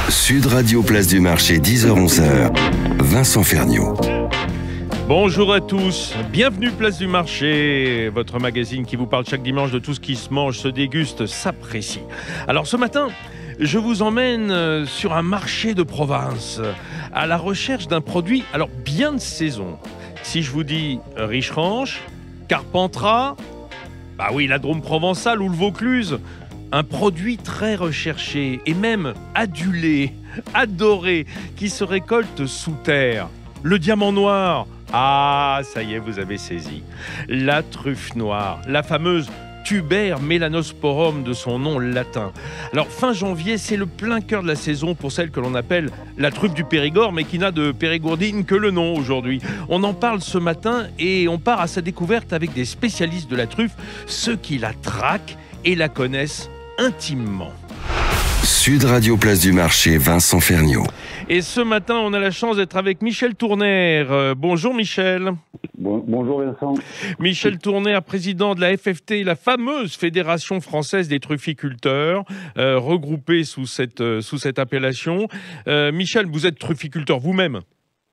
Sud Radio Place du Marché, 10h-11h, Vincent Ferniaud. Bonjour à tous, bienvenue Place du Marché, votre magazine qui vous parle chaque dimanche de tout ce qui se mange, se déguste, s'apprécie. Alors ce matin, je vous emmène sur un marché de province, à la recherche d'un produit, alors bien de saison. Si je vous dis Richeranche, Carpentras, bah oui, la Drôme provençale ou le Vaucluse, un produit très recherché et même adulé, adoré, qui se récolte sous terre. Le diamant noir. Ah, ça y est, vous avez saisi. La truffe noire, la fameuse Tuber melanosporum de son nom latin. Alors, fin janvier, c'est le plein cœur de la saison pour celle que l'on appelle la truffe du Périgord, mais qui n'a de périgourdine que le nom aujourd'hui. On en parle ce matin et on part à sa découverte avec des spécialistes de la truffe, ceux qui la traquent et la connaissent intimement. Sud Radio Place du Marché, Vincent Ferniaud. Et ce matin, on a la chance d'être avec Michel Tournaire. Bonjour Michel. Bonjour Vincent. Michel Tournaire, président de la FFT, la fameuse Fédération française des trufficulteurs, regroupée sous cette appellation. Michel, vous êtes trufficulteur vous-même?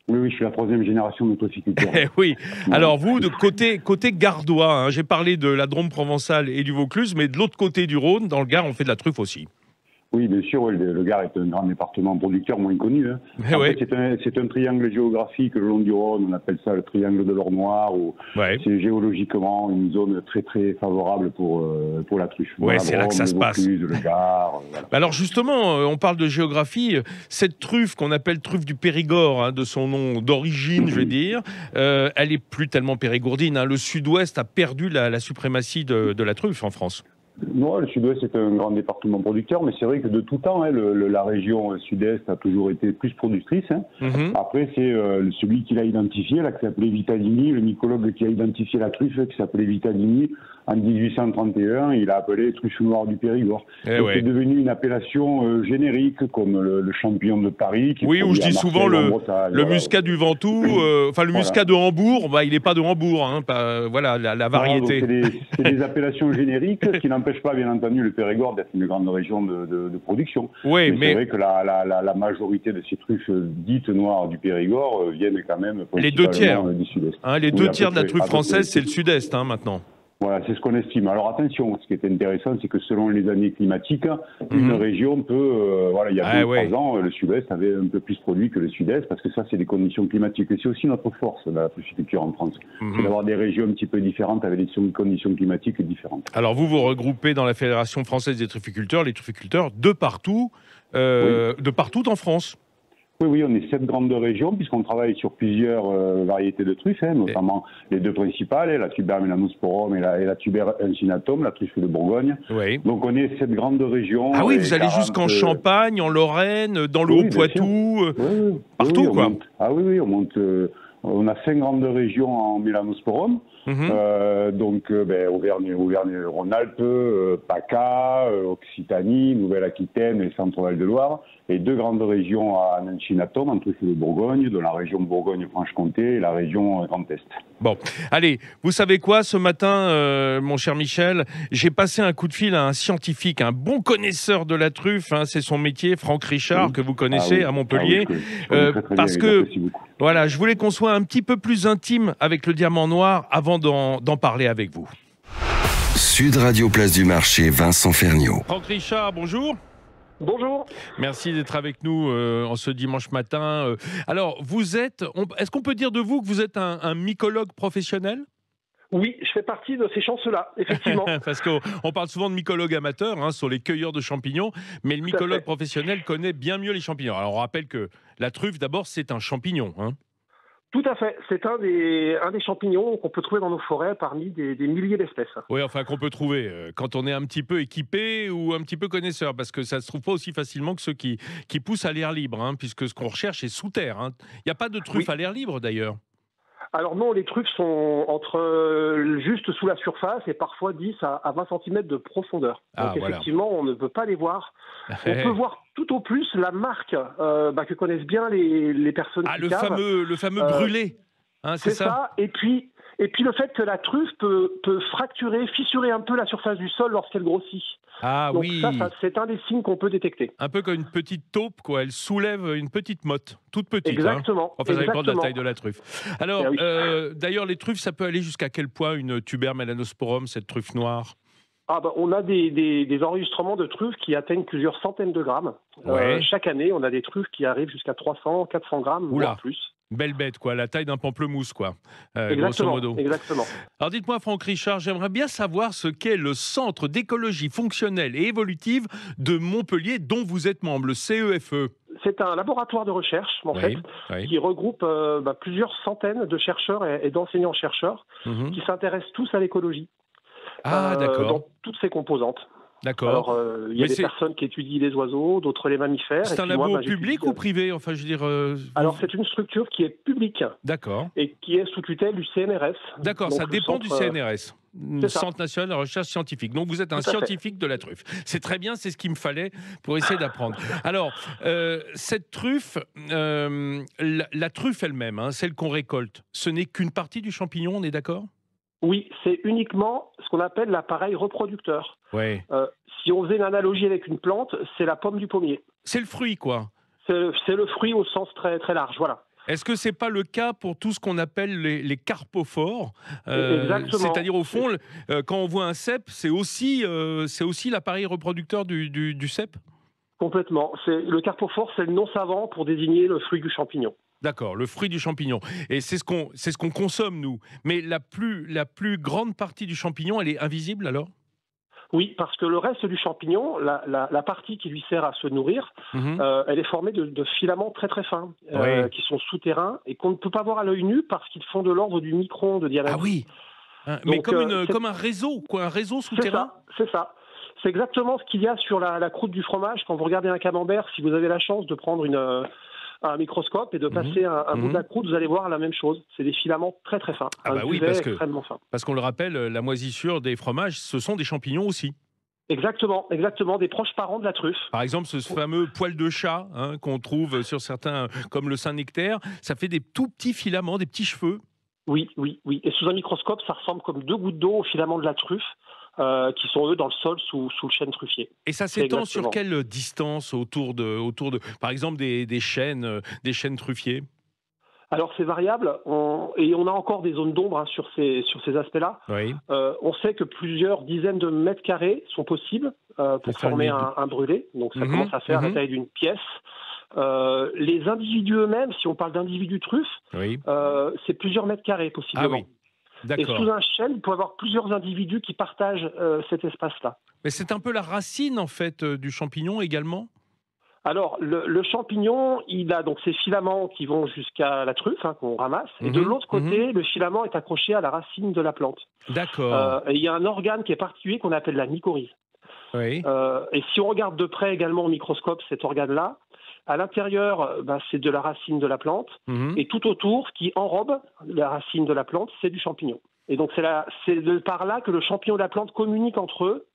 Oui, je suis la troisième génération de trufficulteurs. Oui. Alors vous, de côté gardois, hein, j'ai parlé de la Drôme provençale et du Vaucluse, mais de l'autre côté du Rhône, dans le Gard, on fait de la truffe aussi. Oui, bien sûr, le Gard est un grand département producteur moins connu. Hein. En fait, c'est un triangle géographique le long du Rhône, on appelle ça le triangle de l'or noir, où c'est géologiquement une zone très très favorable pour la truffe. Ouais, c'est là que ça se passe. Le Gard, voilà. Alors justement, on parle de géographie, cette truffe qu'on appelle truffe du Périgord, hein, de son nom d'origine, je vais dire, elle est plus tellement périgourdine. Hein. Le sud-ouest a perdu la suprématie de la truffe en France. Non, le sud-ouest est un grand département producteur, mais c'est vrai que de tout temps, hein, la région sud-est a toujours été plus productrice. Hein. Après, c'est celui qui l'a identifié, là, qui s'appelait Vitadini, le mycologue qui a identifié la truffe, qui s'appelait Vitadini, en 1831, il a appelé truffe noire du Périgord. C'est devenu une appellation générique, comme le champignon de Paris. Oui, où je dis souvent le muscat du Ventoux, enfin le muscat de Hambourg, bah, il n'est pas de Hambourg, hein, voilà la variété. C'est des appellations génériques, ce qui n'empêche pas, bien entendu, le Périgord d'être une grande région de production. Oui, mais c'est vrai que la majorité de ces truffes dites noires du Périgord viennent quand même les deux tiers du sud-est. Hein, les deux tiers de la truffe française, c'est le sud-est, hein, maintenant. Voilà, c'est ce qu'on estime. Alors attention, ce qui est intéressant, c'est que selon les années climatiques, une région peut, il y a 2 ou 3 ans, le sud-est avait un peu plus produit que le sud-est, parce que ça, c'est des conditions climatiques. Et c'est aussi notre force de la trufficulture en France, c'est d'avoir des régions un petit peu différentes avec des conditions climatiques différentes. Alors vous regroupez dans la Fédération française des trufficulteurs les trufficulteurs de partout en France. Oui, on est 7 grandes régions, puisqu'on travaille sur plusieurs variétés de truffes, hein, notamment les 2 principales, la Tuber melanosporum et la Tuber incinatum, la truffe de Bourgogne. Oui. Donc on est 7 grandes régions. Ah oui, vous allez jusqu'en Champagne, en Lorraine, dans le Haut-Poitou, partout quoi. On monte. On a 5 grandes régions en melanosporum, donc Auvergne-Rhône-Alpes, PACA, Occitanie, Nouvelle-Aquitaine et Centre-Val de Loire, et 2 grandes régions en incinatum, en truffe de Bourgogne, de la région Bourgogne-Franche-Comté et la région Grand Est. Bon, allez, vous savez quoi, ce matin, mon cher Michel, j'ai passé un coup de fil à un scientifique, un bon connaisseur de la truffe, hein, c'est son métier, Franck Richard, que vous connaissez à Montpellier, parce que voilà, je voulais qu'on soit un petit peu plus intime avec le diamant noir avant d'en parler avec vous. Sud Radio Place du Marché, Vincent Ferniaud. Franck Richard, bonjour. Bonjour. Merci d'être avec nous en ce dimanche matin. Alors, est-ce qu'on peut dire de vous que vous êtes un mycologue professionnel ? Oui, je fais partie de ces chanceux-là, effectivement. Parce qu'on parle souvent de mycologues amateurs, hein, sur les cueilleurs de champignons, mais le mycologue professionnel connaît bien mieux les champignons. Alors, on rappelle que la truffe, d'abord, c'est un champignon, hein. Tout à fait. C'est un des champignons qu'on peut trouver dans nos forêts parmi des milliers d'espèces. Oui, enfin qu'on peut trouver quand on est un petit peu équipé ou un petit peu connaisseur, parce que ça ne se trouve pas aussi facilement que ceux qui poussent à l'air libre, hein, puisque ce qu'on recherche est sous terre. Hein. Il n'y a pas de truffe à l'air libre d'ailleurs. Alors non, les truffes sont juste sous la surface et parfois 10 à 20 cm de profondeur. Donc effectivement, on ne peut pas les voir. On peut voir tout au plus la marque que connaissent bien les personnes qui cavent. Le fameux brûlé, hein, c'est ça. Et puis Et puis le fait que la truffe peut fracturer, fissurer un peu la surface du sol lorsqu'elle grossit. Ah donc oui. Ça, c'est un des signes qu'on peut détecter. Un peu comme une petite taupe, quoi. Elle soulève une petite motte, toute petite. Exactement. Enfin, ça dépend de la taille de la truffe. Alors, oui. d'ailleurs, les truffes, ça peut aller jusqu'à quel poids une tuber melanosporum, cette truffe noire? On a des enregistrements de truffes qui atteignent plusieurs centaines de grammes. Ouais. Chaque année, on a des truffes qui arrivent jusqu'à 300, 400 grammes, voire plus. Belle bête, quoi, la taille d'un pamplemousse, quoi, grosso modo. Exactement. Alors dites-moi, Franck Richard, j'aimerais bien savoir ce qu'est le Centre d'écologie fonctionnelle et évolutive de Montpellier, dont vous êtes membre, le CEFE. C'est un laboratoire de recherche, en fait, qui regroupe plusieurs centaines de chercheurs et d'enseignants-chercheurs qui s'intéressent tous à l'écologie. D'accord. Dans toutes ses composantes. D'accord. Alors, il y a des personnes qui étudient les oiseaux, d'autres les mammifères. C'est un labo public ou privé? Enfin, je veux dire. Alors, c'est une structure qui est publique. D'accord. Et qui est sous tutelle du CNRS. D'accord, ça dépend du CNRS. Centre national de recherche scientifique. Donc, vous êtes un scientifique de la truffe. C'est très bien, c'est ce qu'il me fallait pour essayer d'apprendre. Alors, cette truffe, la truffe elle-même, celle qu'on récolte, ce n'est qu'une partie du champignon, on est d'accord? Oui, c'est uniquement ce qu'on appelle l'appareil reproducteur. Oui. Si on faisait une analogie avec une plante, c'est la pomme du pommier. C'est le fruit, quoi. C'est le fruit au sens très, très large, voilà. Est-ce que ce n'est pas le cas pour tout ce qu'on appelle les carpophores? Exactement. C'est-à-dire, au fond, quand on voit un cep, c'est aussi l'appareil reproducteur du cep? Complètement. Le carpophore, c'est le nom savant pour désigner le fruit du champignon. D'accord, le fruit du champignon. Et c'est ce qu'on consomme, nous. Mais la plus grande partie du champignon, elle est invisible, alors? Oui, parce que le reste du champignon, la partie qui lui sert à se nourrir, elle est formée de filaments très très fins, qui sont souterrains et qu'on ne peut pas voir à l'œil nu parce qu'ils font de l'ordre du micron de diamètre. Ah oui. Mais comme un réseau, quoi, un réseau souterrain. C'est ça. C'est exactement ce qu'il y a sur la croûte du fromage. Quand vous regardez un camembert, si vous avez la chance de prendre un microscope et de passer un bout de la croûte, vous allez voir la même chose. C'est des filaments très très fins. Oui, extrêmement fin. Parce qu'on le rappelle, la moisissure des fromages, ce sont des champignons aussi. Exactement, des proches parents de la truffe. Par exemple, ce fameux poil de chat qu'on trouve sur certains, comme le Saint-Nectaire, ça fait des tout petits filaments, des petits cheveux. Oui. Et sous un microscope, ça ressemble comme 2 gouttes d'eau aux filaments de la truffe. Qui sont eux dans le sol sous le chêne truffier. Et ça s'étend sur quelle distance autour de par exemple des chênes truffiers? Alors c'est variable et on a encore des zones d'ombre sur ces aspects-là. Oui. On sait que plusieurs dizaines de mètres carrés sont possibles pour former un brûlé. Donc ça commence à faire la taille d'une pièce. Les individus eux-mêmes, si on parle d'individus truffes, c'est plusieurs mètres carrés possiblement. Ah oui. D'accord. Et sous un chêne, il peut y avoir plusieurs individus qui partagent cet espace-là. Mais c'est un peu la racine, en fait, du champignon également? Alors, le champignon, il a donc ces filaments qui vont jusqu'à la truffe, qu'on ramasse. Et de l'autre côté, le filament est accroché à la racine de la plante. D'accord. Et il y a un organe qui est particulier qu'on appelle la mycorhize. Oui. Et si on regarde de près également au microscope cet organe-là, à l'intérieur, c'est de la racine de la plante, et tout autour, ce qui enrobe la racine de la plante, c'est du champignon. Et donc c'est par là que le champignon et la plante communiquent entre eux,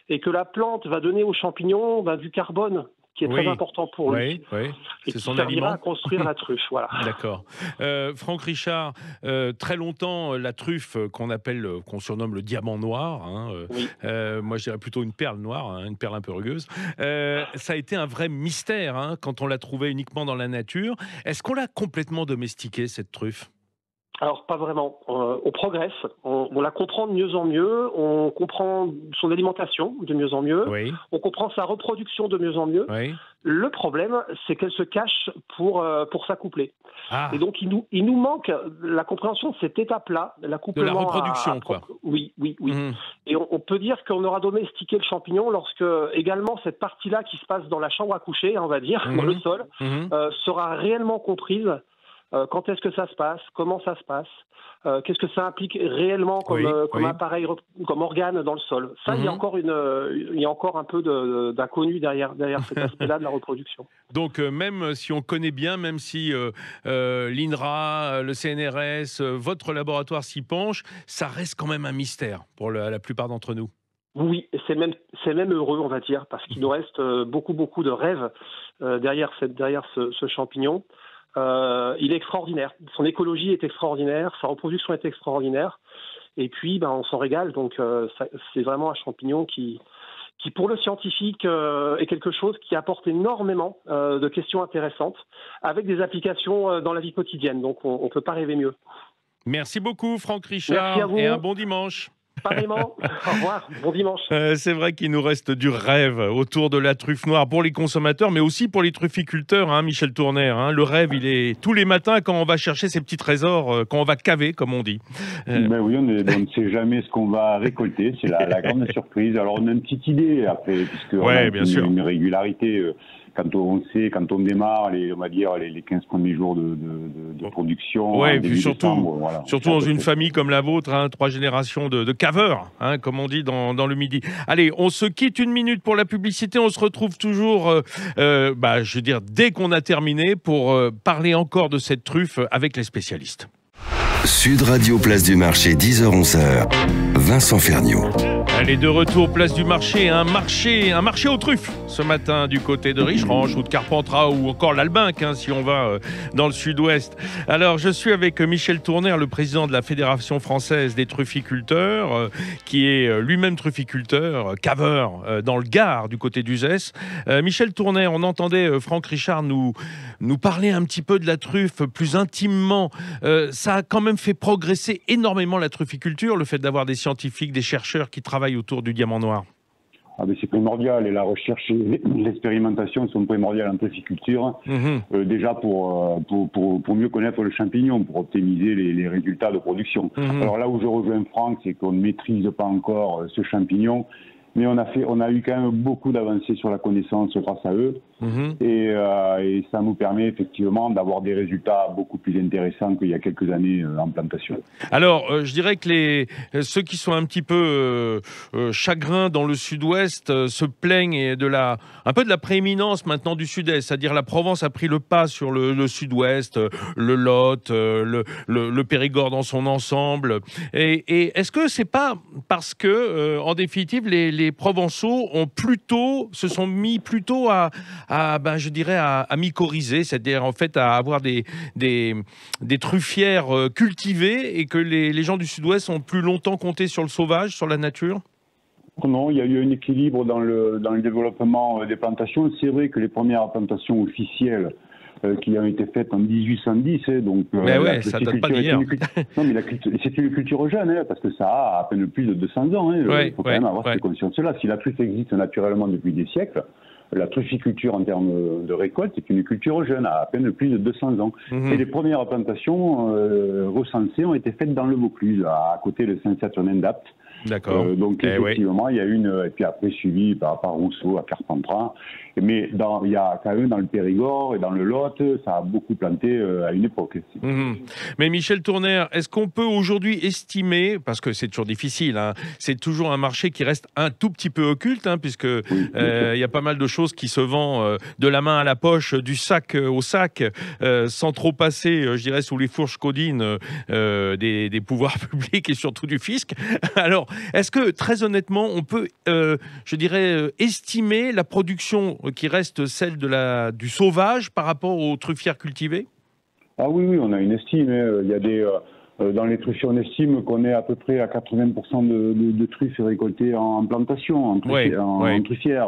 et que la plante va donner au champignon du carbone, qui est très important pour lui. Oui. Et qui servira à construire la truffe. Voilà. D'accord. Franck Richard, très longtemps, la truffe qu'on surnomme le diamant noir, moi je dirais plutôt une perle noire, une perle un peu rugueuse, ça a été un vrai mystère quand on l'a trouvée uniquement dans la nature. Est-ce qu'on l'a complètement domestiquée, cette truffe ? Alors, pas vraiment. On progresse, on la comprend de mieux en mieux, on comprend son alimentation de mieux en mieux, on comprend sa reproduction de mieux en mieux. Le problème, c'est qu'elle se cache pour s'accoupler. Et donc, il nous manque la compréhension de cette étape-là, l'accouplement. De la reproduction, quoi. Oui. Et on peut dire qu'on aura domestiqué le champignon lorsque, également, cette partie-là qui se passe dans la chambre à coucher, on va dire, dans le sol, sera réellement comprise. Quand est-ce que ça se passe? Comment ça se passe? Qu'est-ce que ça implique réellement comme appareil, comme organe dans le sol? Ça, il y a encore un peu d'inconnu derrière cet aspect-là de la reproduction. Donc, même si on connaît bien, même si l'INRA, le CNRS, votre laboratoire s'y penche, ça reste quand même un mystère pour la plupart d'entre nous. Oui, c'est même heureux, on va dire, parce qu'il nous reste beaucoup de rêves derrière ce champignon. il est extraordinaire. Son écologie est extraordinaire, sa reproduction est extraordinaire. Et puis, on s'en régale. Donc, c'est vraiment un champignon qui pour le scientifique, est quelque chose qui apporte énormément de questions intéressantes, avec des applications dans la vie quotidienne. Donc, on ne peut pas rêver mieux. Merci beaucoup, Franck Richard. Merci à vous. Et un bon dimanche. Pareillement. Au revoir. Bon dimanche. C'est vrai qu'il nous reste du rêve autour de la truffe noire pour les consommateurs, mais aussi pour les trufficulteurs, Michel Tournaire. Le rêve, il est tous les matins quand on va chercher ces petits trésors, quand on va caver, comme on dit. Oui, on ne sait jamais ce qu'on va récolter. C'est la grande surprise. Alors, on a une petite idée après, puisque on a une régularité. Quand on démarre on va dire les 15 premiers jours de production. Oui, et puis surtout dans une famille comme la vôtre, 3 générations de caveurs, comme on dit dans le Midi. Allez, on se quitte 1 minute pour la publicité. On se retrouve toujours, je veux dire, dès qu'on a terminé pour parler encore de cette truffe avec les spécialistes. Sud Radio, place du marché, 10h-11h. Vincent Ferniaud. Allez, de retour, place du marché, un marché aux truffes ce matin du côté de Richerange ou de Carpentras ou encore l'Albinque, si on va dans le sud-ouest. Alors, je suis avec Michel Tournaire, le président de la Fédération française des trufficulteurs, qui est lui-même trufficulteur, caveur dans le Gard du côté d'Uzès. Michel Tournaire, on entendait Franck Richard nous parler un petit peu de la truffe plus intimement. Ça a quand même fait progresser énormément la trufficulture, le fait d'avoir des scientifiques, des chercheurs qui travaillent autour du diamant noir. C'est primordial, et la recherche et l'expérimentation sont primordiales en trufficulture. Déjà pour mieux connaître le champignon, pour optimiser les résultats de production. Alors là où je rejoins Franck, c'est qu'on ne maîtrise pas encore ce champignon, mais on a eu quand même beaucoup d'avancées sur la connaissance grâce à eux. Et ça nous permet effectivement d'avoir des résultats beaucoup plus intéressants qu'il y a quelques années en plantation. Alors, je dirais que ceux qui sont un petit peu chagrins dans le sud-ouest se plaignent un peu de la prééminence maintenant du sud-est, c'est-à-dire la Provence a pris le pas sur le sud-ouest, le Lot, le Périgord dans son ensemble. Et est-ce que c'est pas parce que, en définitive, les Provençaux se sont mis plutôt à mycorhizer, c'est-à-dire en fait à avoir des truffières cultivées, et que les gens du sud-ouest ont plus longtemps compté sur le sauvage, sur la nature? Non, il y a eu un équilibre dans le développement des plantations. C'est vrai que les premières plantations officielles qui ont été faites en 1810, donc ça date pas d'hier. Non, mais c'est une culture jeune, parce que ça a à peine plus de 200 ans. Il faut quand même avoir cette conscience-là. Si la truffe existe naturellement depuis des siècles, la trufficulture en termes de récolte est une culture jeune, à peine plus de 200 ans. Et les premières plantations recensées ont été faites dans le Vaucluse, à côté de Saint-Saturnin-d'Apt. D'accord. Donc effectivement, il y a et puis après suivi par Rousseau à Carpentras. Mais il y a quand même dans le Périgord et dans le Lot, ça a beaucoup planté à une époque. Mais Michel Tournaire, est-ce qu'on peut aujourd'hui estimer, parce que c'est toujours difficile, c'est toujours un marché qui reste un tout petit peu occulte, puisque il y a pas mal de choses qui se vendent de la main à la poche, du sac au sac, sans trop passer, je dirais, sous les fourches caudines des pouvoirs publics et surtout du fisc. Alors, est-ce que, très honnêtement, on peut, estimer la production qui reste celle du sauvage par rapport aux truffières cultivées? Ah oui, on a une estime. Il y a dans les truffiers, on estime qu'on est à peu près à 80% de truffes récoltées en plantation, en truffière.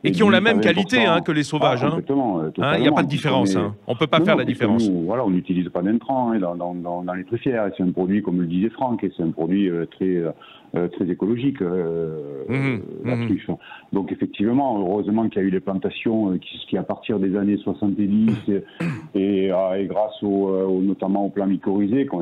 Et qui ont la même qualité que les sauvages. Totalement. Il n'y a pas de différence. On ne peut pas faire la différence. On n'utilise pas d'intrants dans les truffières. C'est un produit, comme le disait Franck, et c'est un produit très écologique, la truffe. Donc effectivement, heureusement qu'il y a eu les plantations qui à partir des années 70 et grâce notamment aux plants mycorhizés qui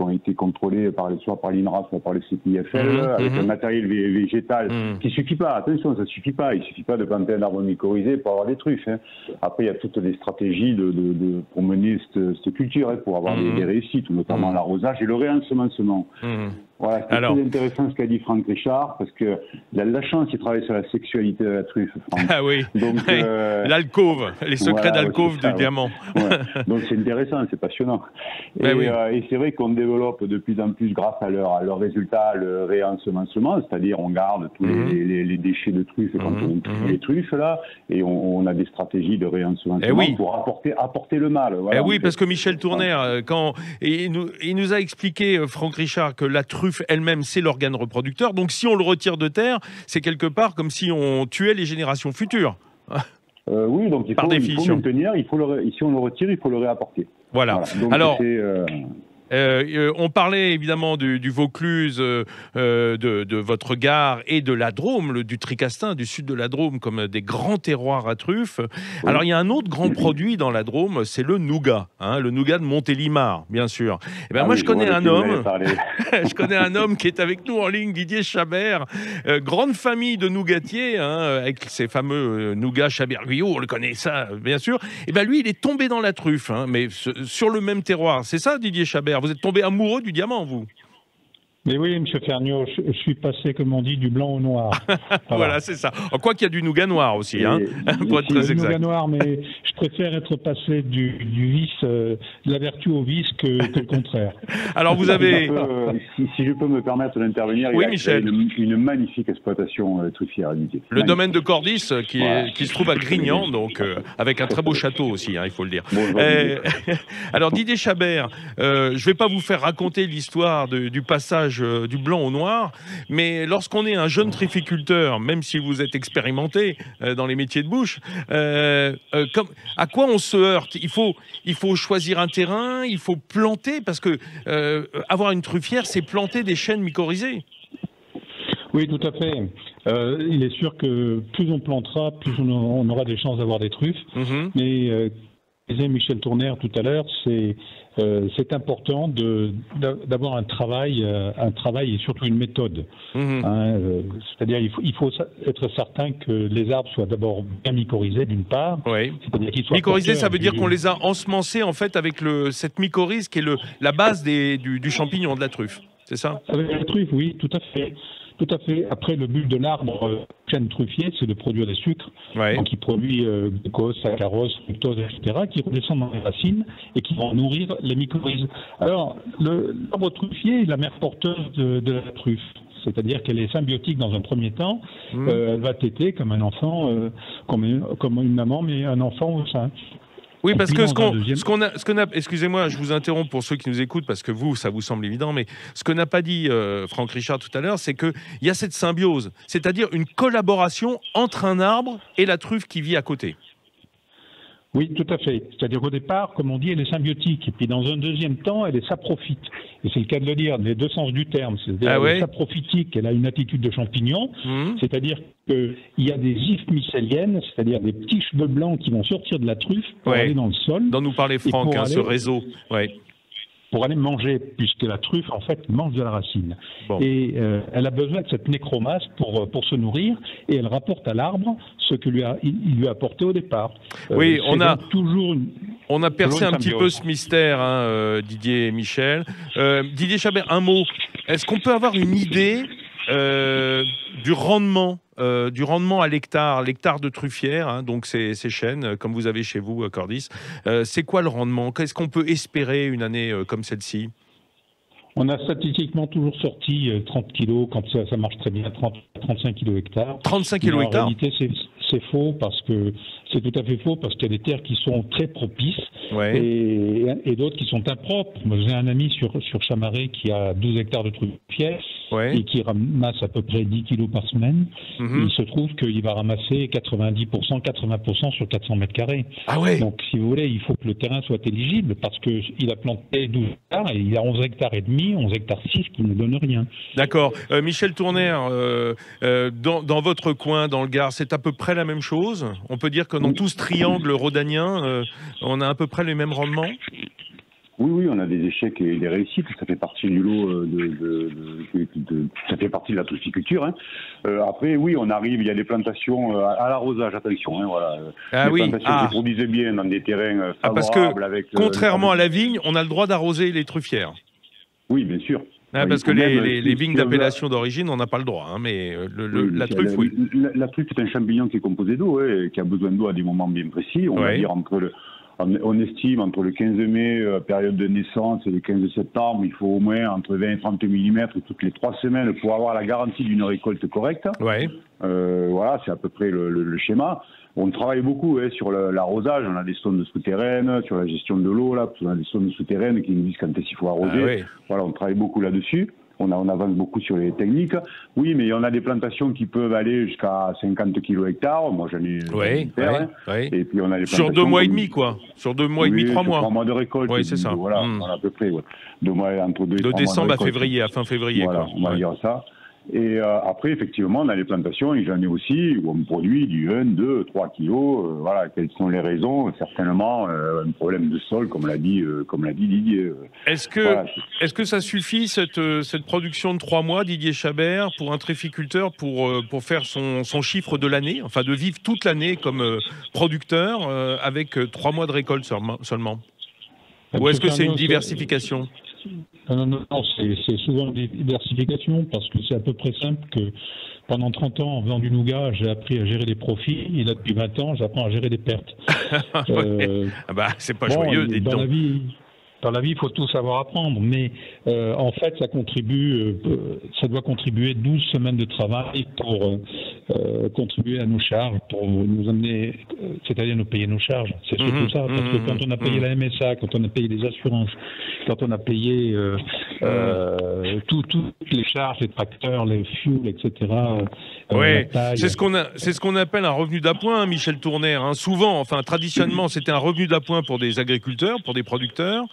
ont été contrôlés soit par l'INRA, soit par le CPIFL, avec un matériel végétal qui ne suffit pas. Attention, ça ne suffit pas. Il ne suffit pas de planter un arbre mycorhizé pour avoir des truffes. Après, il y a toutes les stratégies pour mener cette culture, pour avoir des réussites, notamment l'arrosage et le réensemencement. Voilà, c'est très intéressant ce qu'a dit Franck Richard, parce que la chance, il travaille sur la sexualité de la truffe, Franck. Ah oui, donc, l'alcôve, les secrets d'alcôve du diamant. Ouais. Donc c'est intéressant, c'est passionnant. Et c'est vrai qu'on développe de plus en plus, grâce à leurs résultats, le réensemencement, c'est-à-dire on garde tous les déchets de truffes quand on trie les truffes, là, et on a des stratégies de réensemencement pour apporter le mâle. Voilà, oui, parce que Michel Tourner, il nous a expliqué, Franck Richard, que la truffe elle-même, c'est l'organe reproducteur. Donc, si on le retire de terre, c'est quelque part comme si on tuait les générations futures. Oui, donc il faut maintenir, si on le retire, il faut le réapporter. Voilà. Donc, alors, on parlait évidemment du Vaucluse, de votre gare et de la Drôme, du Tricastin, du sud de la Drôme, comme des grands terroirs à truffes. Oui. Alors, il y a un autre grand produit dans la Drôme, c'est le nougat, le nougat de Montélimar, bien sûr. Et ben, moi, je connais un homme, je connais un homme qui est avec nous en ligne, Didier Chabert, grande famille de nougatiers, avec ces fameux nougats Chabert-Guyot, on le connaît ça, bien sûr. Et ben lui, il est tombé dans la truffe, mais sur le même terroir. C'est ça, Didier Chabert? Vous êtes tombé amoureux du diamant, vous? Mais oui, M. Ferniaud, je suis passé, comme on dit, du blanc au noir. Voilà, c'est ça. Quoi qu'il y a du nougat noir aussi, pour être très exact. Du nougat noir, mais je préfère être passé du vice, de la vertu au vice que le contraire. Alors vous avez... si je peux me permettre d'intervenir, oui, il y a une magnifique exploitation truffière, Didier. Le domaine de Cordis, qui se trouve à Grignan, donc avec un très beau château aussi, il faut le dire. Alors Didier Chabert, je ne vais pas vous faire raconter l'histoire du passage du blanc au noir, mais lorsqu'on est un jeune trifficulteur, même si vous êtes expérimenté dans les métiers de bouche, à quoi on se heurte? Il faut choisir un terrain, il faut planter, parce que avoir une truffière, c'est planter des chênes mycorhizés. Oui, tout à fait. Il est sûr que plus on plantera, plus on aura des chances d'avoir des truffes. Mais disait Michel Tourner tout à l'heure, c'est important d'avoir un travail et surtout une méthode. C'est-à-dire il faut être certain que les arbres soient d'abord bien mycorhizés d'une part. Oui. Mycorhizés, ça veut dire qu'on les a ensemencés en fait avec cette mycorhize qui est la base du champignon, de la truffe. C'est ça? Avec la truffe, oui, tout à fait. Tout à fait. Après, le but de l'arbre chêne truffier, c'est de produire des sucres. Ouais. Donc, il produit glucose, saccharose, fructose, etc., qui redescendent dans les racines et qui vont nourrir les mycorhizes. Alors, l'arbre truffier est la mère porteuse de la truffe. C'est-à-dire qu'elle est symbiotique dans un premier temps. Elle va téter comme un enfant, comme une maman, mais un enfant au sein. Oui, parce que ce qu'on a, excusez-moi, je vous interromps pour ceux qui nous écoutent, parce que ça vous semble évident, mais ce que n'a pas dit Franck Richard tout à l'heure, c'est qu'il y a cette symbiose, c'est-à-dire une collaboration entre un arbre et la truffe qui vit à côté. Oui, tout à fait. C'est-à-dire qu'au départ, comme on dit, elle est symbiotique. Et puis dans un deuxième temps, elle est saprofite. Et c'est le cas de le dire, les deux sens du terme. C'est-à-dire elle est saprophytique, elle a une attitude de champignon. C'est-à-dire qu'il y a des hyphes mycéliennes, c'est-à-dire des petits cheveux blancs qui vont sortir de la truffe pour aller dans le sol. Dont nous parlait Franck, ce réseau. Ouais. Pour aller manger, puisque la truffe, en fait, mange de la racine. Bon. Et elle a besoin de cette nécromasse pour se nourrir, et elle rapporte à l'arbre ce que il lui a apporté au départ. Oui, on a percé un petit peu ce mystère, Didier et Michel. Didier Chabert, un mot. Est-ce qu'on peut avoir une idée du rendement à l'hectare de truffière, donc ces chênes, comme vous avez chez vous, Cordis. C'est quoi le rendement? Qu'est-ce qu'on peut espérer une année comme celle-ci? On a statistiquement toujours sorti 30 kilos quand ça marche très bien, 35 kilos hectares. 35 kilos hectares. En réalité, c'est faux c'est tout à fait faux parce qu'il y a des terres qui sont très propices et d'autres qui sont impropres. Moi, j'ai un ami sur Chamaret qui a 12 hectares de truffière et qui ramasse à peu près 10 kilos par semaine. Il se trouve qu'il va ramasser 90%, 80% sur 400 mètres carrés. Ah ouais. Donc, si vous voulez, il faut que le terrain soit éligible parce qu'il a planté 12 hectares et il a 11 hectares et demi, 11 hectares 6 qui ne donnent rien. D'accord. Michel Tourner, dans votre coin, dans le Gard, c'est à peu près la même chose? On peut dire que dans tout ce triangle rhodanien, on a à peu près les mêmes rendements? Oui, on a des échecs et des réussites. Ça fait partie du lot ça fait partie de la trufficulture. Après, oui, on arrive. Il y a des plantations à l'arrosage. Attention, des plantations qui produisent bien dans des terrains favorables. Parce que contrairement à la vigne, on a le droit d'arroser les truffières. Oui, bien sûr. Parce que les vignes d'appellation d'origine, on n'a pas le droit, hein, mais la truffe, oui. La truffe est un champignon qui est composé d'eau, qui a besoin d'eau à des moments bien précis. On va dire on estime entre le 15 mai, période de naissance, et le 15 septembre, il faut au moins entre 20 et 30 mm toutes les 3 semaines pour avoir la garantie d'une récolte correcte. Voilà, c'est à peu près le schéma. On travaille beaucoup sur l'arrosage. On a des sondes souterraines, sur la gestion de l'eau, là, parce qu'on a des sondes souterraines qui nous disent quand est-ce qu'il faut arroser. Voilà, on travaille beaucoup là-dessus. On avance beaucoup sur les techniques. Oui, mais on a des plantations qui peuvent aller jusqu'à 50 kg hectares. Moi, j'en ai Et puis, on a des sur 2 mois et demi, quoi. Sur 2 mois et demi, 3 mois. 3 mois de récolte. Oui, c'est ça. Voilà, à peu près. 2 mois, entre 2 et 3 mois de décembre récolte. à février, à fin février. Voilà, quoi. On va dire ça. Et après, effectivement, on a les plantations, et j'en ai aussi, où on produit du 1, 2, 3 kilos. Voilà, quelles sont les raisons? Certainement, un problème de sol, comme l'a dit Didier. Est-ce que ça suffit, cette production de 3 mois, Didier Chabert, pour un trufficulteur, pour faire son chiffre de l'année, enfin de vivre toute l'année comme producteur, avec 3 mois de récolte seulement? Ou est-ce que c'est une diversification? Non, c'est souvent une diversification, parce que c'est à peu près simple que pendant 30 ans, en faisant du nougat, j'ai appris à gérer les profits, et là, depuis 20 ans, j'apprends à gérer les pertes. C'est pas joyeux, des dons. Dans la vie, il faut tout savoir apprendre, mais en fait, ça doit contribuer 12 semaines de travail pour contribuer à nos charges, pour nous amener, c'est-à-dire nous payer nos charges. C'est surtout ça, parce que quand on a payé la MSA, quand on a payé les assurances, quand on a payé toutes les charges, les tracteurs, les fuels, etc. C'est ce qu'on appelle un revenu d'appoint, Michel Tourner. Hein. Souvent, enfin traditionnellement, c'était un revenu d'appoint pour des agriculteurs, pour des producteurs.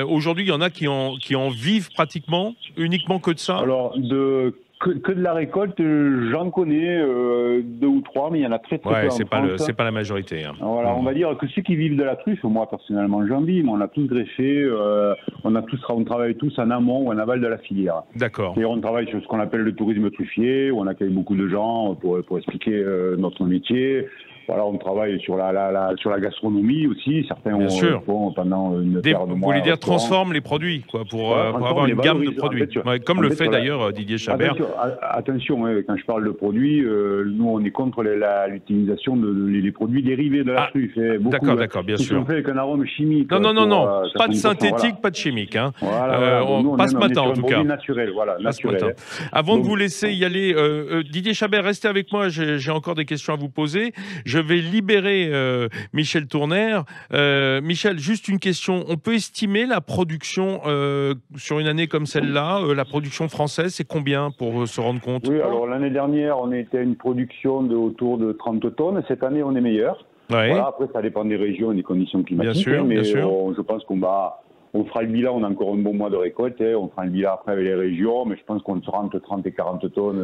Aujourd'hui, il y en a qui en vivent pratiquement, uniquement que de ça. Alors, que de la récolte, j'en connais 2 ou 3, mais il y en a très peu. C'est pas la majorité. Hein. Voilà, on va dire que ceux qui vivent de la truffe, moi personnellement j'en vis, mais on a tous greffé, on travaille tous en amont ou en aval de la filière. D'accord. Et on travaille sur ce qu'on appelle le tourisme truffier, où on accueille beaucoup de gens pour expliquer notre métier. Voilà, on travaille sur la gastronomie aussi. Certains font pendant une paire de mois. Vous voulez dire transforme les produits, quoi, pour avoir une gamme de produits. Comme le fait d'ailleurs Didier Chabert. Attention, quand je parle de produits, nous on est contre l'utilisation des produits dérivés de la truffe. D'accord, bien sûr. On fait avec un arôme chimique. Non, pas de synthétique, pas de chimique. Hein. On passe matin en tout cas. Naturel, naturel. Avant de vous laisser y aller, Didier Chabert, restez avec moi. J'ai encore des questions à vous poser. Je vais libérer Michel Tourner. Michel, juste une question. On peut estimer la production sur une année comme celle-là, la production française, c'est combien pour se rendre compte? Oui, alors l'année dernière, on était à une production autour de 30 tonnes. Cette année, on est meilleur. Voilà, après, ça dépend des régions et des conditions climatiques. Bien sûr. Je pense on fera le bilan, on a encore un bon mois de récolte, on fera le bilan après avec les régions, mais je pense qu'on sera entre 30 et 40 tonnes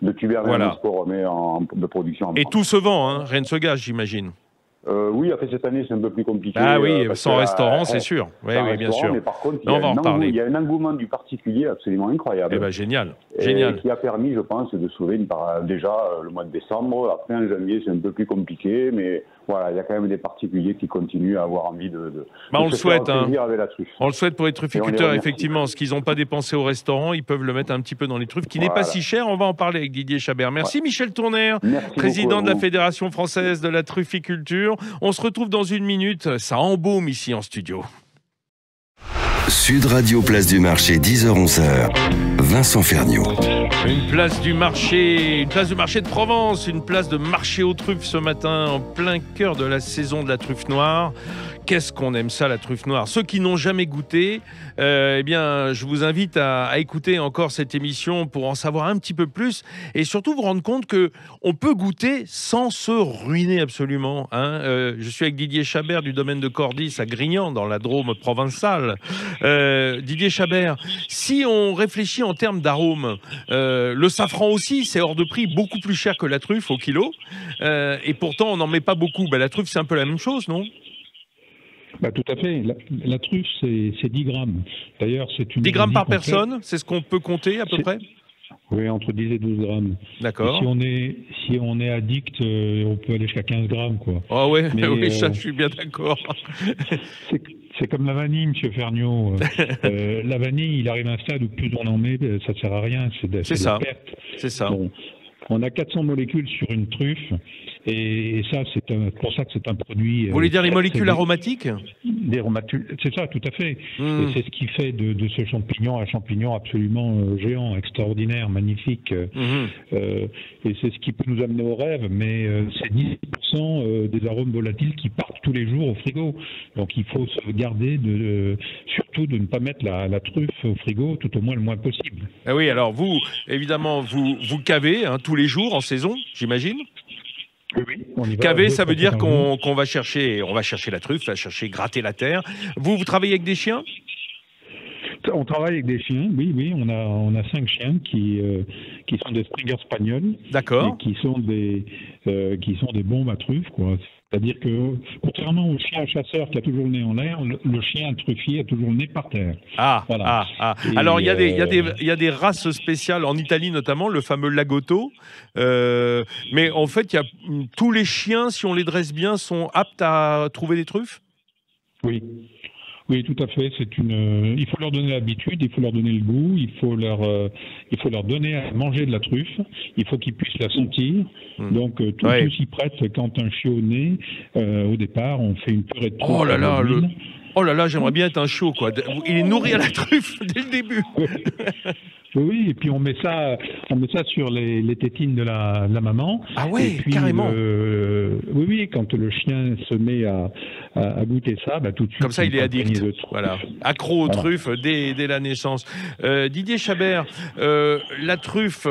de tubères de sport de production. Et tout se vend, hein, rien ne se gâche, j'imagine. Oui, après cette année, c'est un peu plus compliqué. Ah oui, sans restaurant, c'est sûr. Oui, bien sûr. Mais par contre, on va en parler. Il y a un engouement du particulier absolument incroyable. Eh ben, génial. Qui a permis, je pense, de sauver déjà le mois de décembre. Après, en janvier, c'est un peu plus compliqué, mais voilà, il y a quand même des particuliers qui continuent à avoir envie de on le souhaite, avec la truffe. On le souhaite pour les trufficulteurs, effectivement. Ce qu'ils n'ont pas dépensé au restaurant, ils peuvent le mettre un petit peu dans les truffes, qui n'est pas si cher. On va en parler avec Didier Chabert. Merci Michel Tourner, président de la Fédération française de la trufficulture. On se retrouve dans une minute. Ça embaume ici en studio. Sud Radio, place du marché, 10h-11h. Vincent Ferniaud. Une place du marché de Provence, une place de marché aux truffes ce matin, en plein cœur de la saison de la truffe noire. Qu'est-ce qu'on aime ça, la truffe noire. Ceux qui n'ont jamais goûté, je vous invite à écouter encore cette émission pour en savoir un petit peu plus et surtout vous rendre compte qu'on peut goûter sans se ruiner absolument. Je suis avec Didier Chabert du domaine de Cordis à Grignan, dans la Drôme provençale. Didier Chabert, si on réfléchit en termes d'arôme, le safran aussi, c'est hors de prix, beaucoup plus cher que la truffe au kilo. Et pourtant, on n'en met pas beaucoup. La truffe, c'est un peu la même chose, non ? Tout à fait. La truffe, c'est 10 grammes. D'ailleurs, c'est une 10 grammes par personne, c'est ce qu'on peut compter à peu près ? Oui, entre 10 et 12 grammes. D'accord. Si on est addict, on peut aller jusqu'à 15 grammes, quoi. Ah ouais, mais, oui, ça, je suis bien d'accord. C'est comme la vanille, M. Ferniaud. La vanille, il arrive à un stade où plus on en met, ça ne sert à rien. C'est ça. C'est ça. Bon. On a 400 molécules sur une truffe, et ça, c'est pour ça que c'est un produit... Vous voulez dire les molécules aromatiques? C'est ça, tout à fait. Et c'est ce qui fait de ce champignon un champignon absolument géant, extraordinaire, magnifique. Et c'est ce qui peut nous amener au rêve, mais c'est 10% des arômes volatiles qui partent tous les jours au frigo. Donc il faut se garder surtout de ne pas mettre la truffe au frigo, tout au moins le moins possible. Ah oui, alors vous, évidemment, vous cavez tous les jours en saison, j'imagine? Oui, on y va. Caver, ça veut dire qu'on va chercher la truffe, on va chercher gratter la terre. Vous travaillez avec des chiens? On travaille avec des chiens, oui. On a 5 chiens qui sont des Springer Spaniels. D'accord. Et qui sont des bombes à truffes, quoi. C'est-à-dire que, contrairement au chien chasseur qui a toujours le nez en l'air, le chien truffier a toujours le nez par terre. Voilà. Alors, il y a des races spéciales, en Italie notamment, le fameux Lagotto. Mais en fait, tous les chiens, si on les dresse bien, sont aptes à trouver des truffes? Oui, tout à fait. Il faut leur donner l'habitude, il faut leur donner le goût, il faut leur donner à manger de la truffe. Il faut qu'ils puissent la sentir. Donc tout s'y prête. Quand un chiot naît, au départ, on fait une purée de truffe. Oh là là, j'aimerais bien être un chiot, quoi. Il est nourri à la truffe dès le début. Oui, et puis on met ça sur les tétines de la maman. Ah ouais, et puis, carrément. Oui, quand le chien se met à goûter ça, tout de suite. Comme ça, il est addict. Voilà, accro aux truffes dès la naissance. Didier Chabert, la truffe,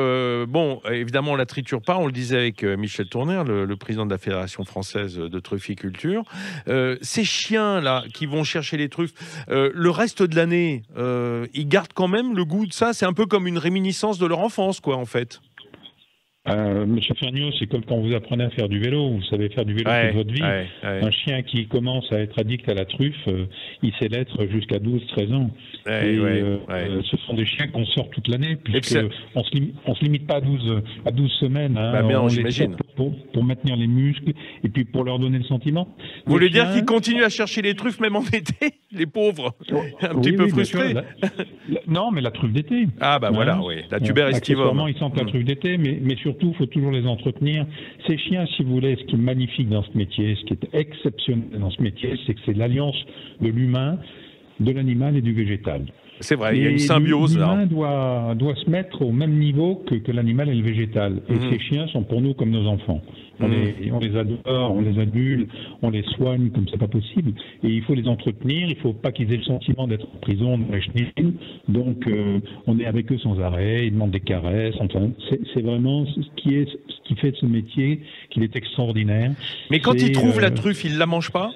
bon, évidemment, on la triture pas. On le disait avec Michel Tournaire, le président de la Fédération française de trufficulture. Ces chiens-là qui vont chercher les truffes, le reste de l'année, ils gardent quand même le goût de ça. C'est un peu comme une réminiscence de leur enfance, quoi, en fait. Monsieur Ferniaud, c'est comme quand vous apprenez à faire du vélo. Vous savez faire du vélo toute votre vie. Un chien qui commence à être addict à la truffe, il sait l'être jusqu'à 12-13 ans. Ce sont des chiens qu'on sort toute l'année, puisqu'on ne se limite pas à 12 semaines. On les j'imagine. Pour maintenir les muscles et puis pour leur donner le sentiment. Vous voulez dire qu'ils continuent à chercher les truffes même en été, les pauvres? Un petit peu frustrés. Non, mais la truffe d'été. Ah bah voilà, la tuber estivum. Ils sentent la truffe d'été, mais surtout, il faut toujours les entretenir. Ces chiens, si vous voulez, ce qui est magnifique dans ce métier, ce qui est exceptionnel dans ce métier, c'est que c'est l'alliance de l'humain, de l'animal et du végétal. C'est vrai, il y a une symbiose là. L'humain doit se mettre au même niveau que l'animal et le végétal. Et ces chiens sont pour nous comme nos enfants. On les adore, on les adule, on les soigne comme c'est pas possible. Et il faut les entretenir, il faut pas qu'ils aient le sentiment d'être en prison, dans les chenilles. Donc on est avec eux sans arrêt, ils demandent des caresses. Enfin, c'est vraiment ce qui fait de ce métier qu'il est extraordinaire. Mais quand ils trouvent la truffe, ils la mangent pas,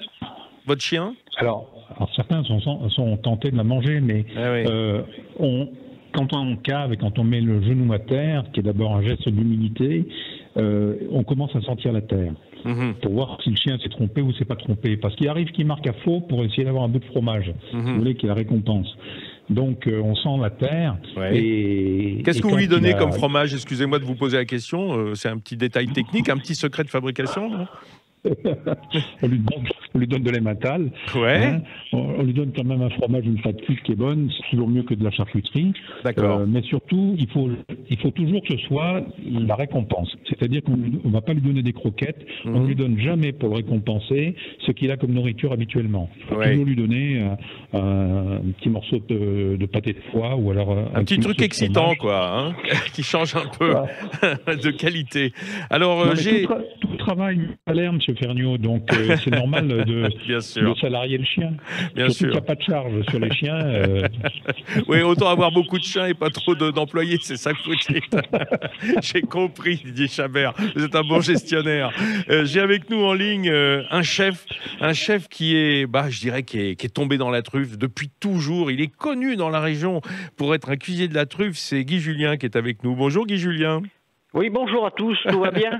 votre chien? Alors certains sont tentés de la manger, mais quand on cave et quand on met le genou à terre, qui est d'abord un geste d'humilité, on commence à sentir la terre pour voir si le chien s'est trompé ou s'est pas trompé. Parce qu'il arrive qu'il marque à faux pour essayer d'avoir un bout de fromage. Vous voulez qu'il y ait la récompense. Donc on sent la terre. Qu'est-ce que vous lui donnez comme fromage? Excusez-moi de vous poser la question. C'est un petit détail technique, un petit secret de fabrication, non? on lui donne de l'emmental. On lui donne quand même un fromage, une pâte cuite qui est bonne. C'est toujours mieux que de la charcuterie. Mais surtout, il faut toujours que ce soit la récompense. C'est-à-dire qu'on ne va pas lui donner des croquettes. On ne lui donne jamais pour le récompenser ce qu'il a comme nourriture habituellement. Il faut toujours lui donner un petit morceau de pâté de foie ou alors un petit truc excitant, quoi, qui change un peu de qualité. Alors, tout travail à l'air, M. Ferniaud, donc c'est normal de salarier le chien. Surtout qu'il n'y a pas de charge sur les chiens. Oui, autant avoir beaucoup de chiens et pas trop d'employés, c'est ça que vous dites. J'ai compris, Didier Chabert, vous êtes un bon gestionnaire. J'ai avec nous en ligne un chef qui est, je dirais, qui est tombé dans la truffe depuis toujours. Il est connu dans la région pour être un cuisinier de la truffe. C'est Guy Julien qui est avec nous. Bonjour Guy Julien. Oui, bonjour à tous, tout va bien?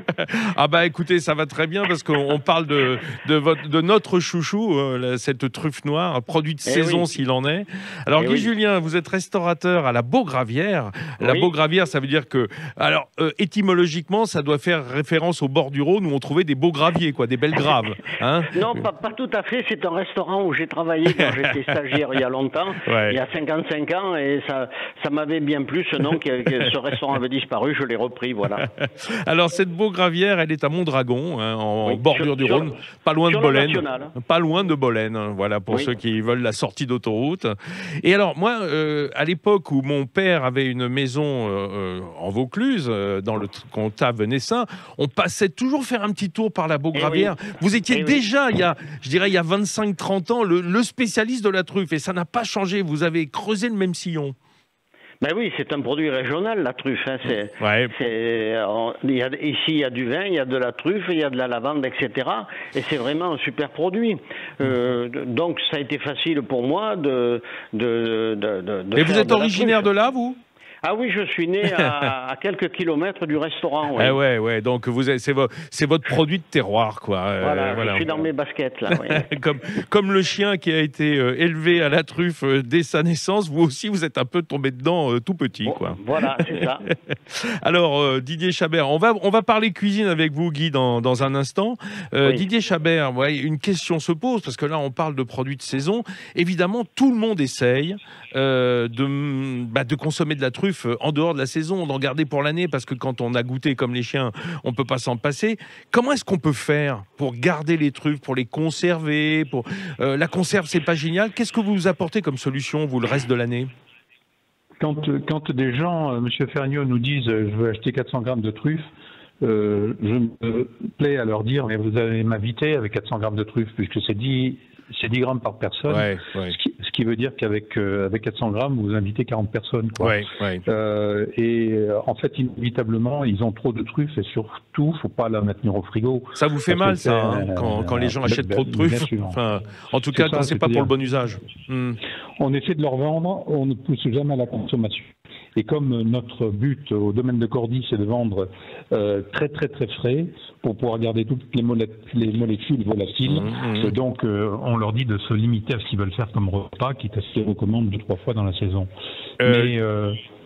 Ah bah écoutez, ça va très bien parce qu'on parle de notre chouchou, cette truffe noire, produit de saison s'il en est. Alors Guy Julien, vous êtes restaurateur à la Beaugravière. La Beaugravière, ça veut dire que, alors étymologiquement, ça doit faire référence au bord du Rhône où on trouvait des beaux graviers, quoi, des belles graves. Hein? Non, pas tout à fait. C'est un restaurant où j'ai travaillé quand j'étais stagiaire il y a longtemps, il y a 55 ans, et ça m'avait bien plu ce nom, que ce restaurant avait disparu, je l'ai repris. Voilà. Alors cette Beaugravière, elle est à Mondragon, hein, en bordure du Rhône, pas loin de Bolène. Pas loin de Bolène, hein, voilà, pour ceux qui veulent la sortie d'autoroute. Et alors moi, à l'époque où mon père avait une maison en Vaucluse, dans le comtat venessin, on passait toujours faire un petit tour par la Beaugravière. Vous étiez déjà, il y a 25-30 ans, le spécialiste de la truffe, et ça n'a pas changé. Vous avez creusé le même sillon. Ben oui, c'est un produit régional, la truffe. Hein. Ici, il y a du vin, il y a de la truffe, il y a de la lavande, etc. Et c'est vraiment un super produit. Donc, ça a été facile pour moi de Et vous êtes originaire de là, vous ? Ah oui, je suis né à quelques kilomètres du restaurant. Oui. Donc c'est votre produit de terroir, quoi. Voilà, je suis dans mes baskets là. comme le chien qui a été élevé à la truffe dès sa naissance, vous aussi vous êtes un peu tombé dedans tout petit, quoi. Voilà, c'est ça. Alors Didier Chabert, on va parler cuisine avec vous, Guy, dans un instant. Didier Chabert, une question se pose parce que là on parle de produits de saison. Évidemment, tout le monde essaye de consommer de la truffe en dehors de la saison, d'en garder pour l'année, parce que quand on a goûté comme les chiens, on ne peut pas s'en passer. Comment est-ce qu'on peut faire pour garder les truffes, pour les conserver la conserve, c'est pas génial. Qu'est-ce que vous apportez comme solution, vous, le reste de l'année ? Quand des gens, M. Ferniaud, nous disent « je veux acheter 400 grammes de truffes », je me plais à leur dire « mais vous allez m'inviter avec 400 grammes de truffes, puisque c'est 10 grammes par personne, ce qui veut dire qu'avec 400 grammes, vous invitez 40 personnes. Quoi. En fait, inévitablement, ils ont trop de truffes et surtout, il ne faut pas la maintenir au frigo. Ça vous fait mal, ça, quand les gens achètent trop de truffes? Enfin, en tout cas, quand ce n'est pas pour le bon usage. On essaie de leur vendre, on ne pousse jamais à la consommation. Et comme notre but au domaine de Cordy, c'est de vendre très très très frais pour pouvoir garder toutes les molécules volatiles, donc on leur dit de se limiter à ce qu'ils veulent faire comme repas, quitte à ce qu'ils recommandent 2-3 fois dans la saison.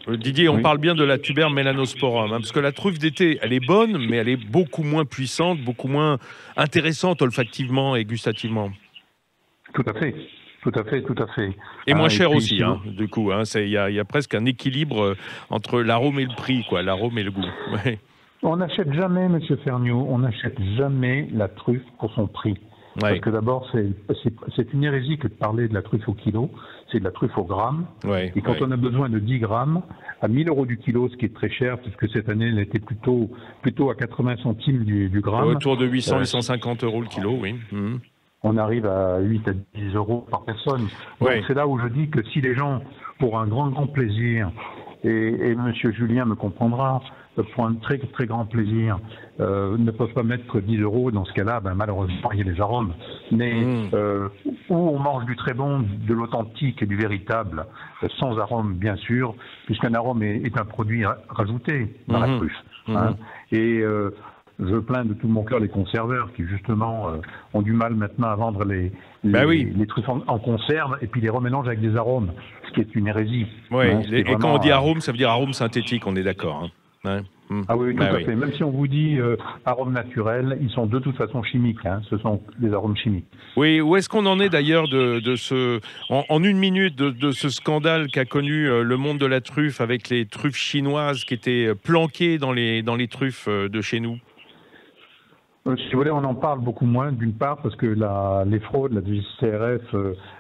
Didier, on parle bien de la tuber melanosporum, parce que la truffe d'été, elle est bonne, mais elle est beaucoup moins puissante, beaucoup moins intéressante olfactivement et gustativement. Tout à fait. Tout à fait. Et moins cher aussi, du coup. Il y a presque un équilibre entre l'arôme et le prix, quoi, l'arôme et le goût. Ouais. On n'achète jamais, M. Ferniaud, on n'achète jamais la truffe pour son prix. Parce que d'abord, c'est une hérésie que de parler de la truffe au kilo, c'est de la truffe au gramme. Et quand on a besoin de 10 grammes, à 1 000 € du kilo, ce qui est très cher, puisque cette année, elle était plutôt à 80 centimes du gramme. Autour de 800-850 € le kilo, oui. On arrive à 8 à 10 € par personne. Donc c'est là où je dis que si les gens, pour un grand plaisir, et M. Julien me comprendra, pour un très très grand plaisir, ne peuvent pas mettre 10 €, dans ce cas-là, malheureusement, il y a les arômes. Mais où on mange du très bon, de l'authentique et du véritable, sans arôme bien sûr, puisqu'un arôme est un produit rajouté dans la truffe. Je plains de tout mon cœur les conserveurs qui, justement, ont du mal maintenant à vendre les truffes en conserve et puis les remélangent avec des arômes, ce qui est une hérésie. Et quand on dit arôme, ça veut dire arôme synthétique, on est d'accord. Ah oui, tout à fait. Même si on vous dit arômes naturels, ils sont de toute façon chimiques. Ce sont des arômes chimiques. Oui, où est-ce qu'on en est d'ailleurs en une minute, de ce scandale qu'a connu le monde de la truffe avec les truffes chinoises qui étaient planquées dans les truffes de chez nous? Si vous voulez, on en parle beaucoup moins, d'une part parce que les fraudes, la DGCCRF